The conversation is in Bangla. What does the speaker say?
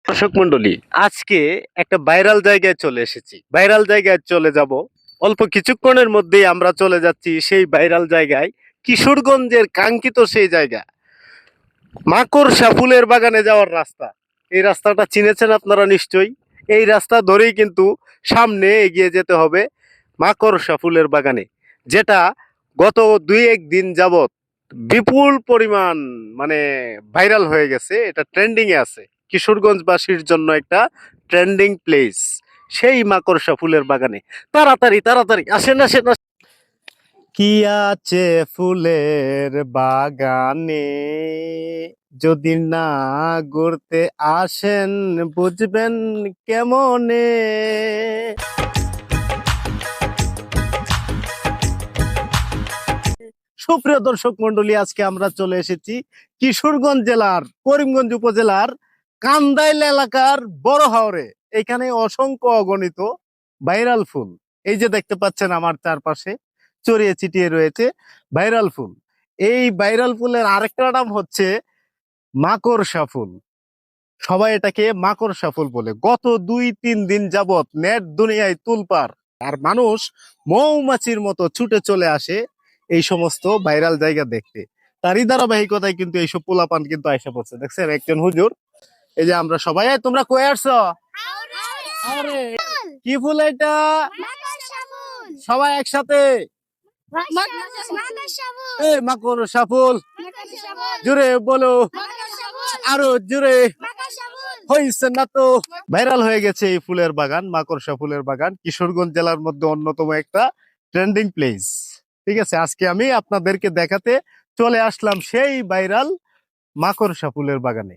দর্শক মন্ডলী, আজকে একটা ভাইরাল জায়গায় চলে এসেছি। ভাইরাল জায়গায় চলে যাব। অল্প কিছুক্ষণের মধ্যেই আমরা চলে যাচ্ছি সেই ভাইরাল জায়গায়, কিশোরগঞ্জের কাঙ্ক্ষিত সেই জায়গা, মাকড়সা ফুলের বাগানে যাওয়ার রাস্তা। এই রাস্তাটা চিনেছেন আপনারা নিশ্চয়ই। এই রাস্তা ধরেই কিন্তু সামনে এগিয়ে যেতে হবে মাকড়সা ফুলের বাগানে, যেটা গত দুই এক দিন যাবত বিপুল পরিমাণ মানে ভাইরাল হয়ে গেছে। এটা ট্রেন্ডিং এ আছে, কিশোরগঞ্জবাসীর জন্য একটা ট্রেন্ডিং প্লেস সেই মাকড়সা ফুলের বাগানে। তাড়াতাড়ি তাড়াতাড়ি আসেন আসেন আসেন। কি আছে ফুলের বাগানে, যদি না ঘুরতে আসেন বুঝবেন কেমনে। সুপ্রিয় দর্শক মন্ডলী, আজকে আমরা চলে এসেছি কিশোরগঞ্জ জেলার করিমগঞ্জ উপজেলার কান্দাইল এলাকার বড় হাওরে। এখানে অসংখ্য অগণিত ভাইরাল ফুল, এই যে দেখতে পাচ্ছেন আমার চারপাশে ছড়িয়ে ছিটিয়ে রয়েছে ভাইরাল ফুল। এই ভাইরাল ফুলের আরেকটা নাম হচ্ছে মাকড়সা ফুল। সবাই এটাকে মাকড়সা ফুল বলে। গত দুই তিন দিন যাবত নেট দুনিয়ায় তুলপার, আর মানুষ মৌমাছির মতো ছুটে চলে আসে এই সমস্ত ভাইরাল জায়গা দেখতে। তারই ধারাবাহিকতায় কিন্তু এইসব পোলাপান কিন্তু আইসা পড়ছে। দেখছেন একজন হুজুর, এই যে আমরা সবাই, এই তোমরা কই আসছো? আরে কি ফুল এটা? সবাই একসাথে এই মাকড়সা ফুল, জুড়ে বলো, আরো জুড়ে হয়েছে না তো। ভাইরাল হয়ে গেছে এই ফুলের বাগান, মাকড়সা ফুলের বাগান, কিশোরগঞ্জ জেলার মধ্যে অন্যতম একটা ট্রেন্ডিং প্লেস। ঠিক আছে, আজকে আমি আপনাদেরকে দেখাতে চলে আসলাম সেই ভাইরাল মাকড়সা ফুলের বাগানে।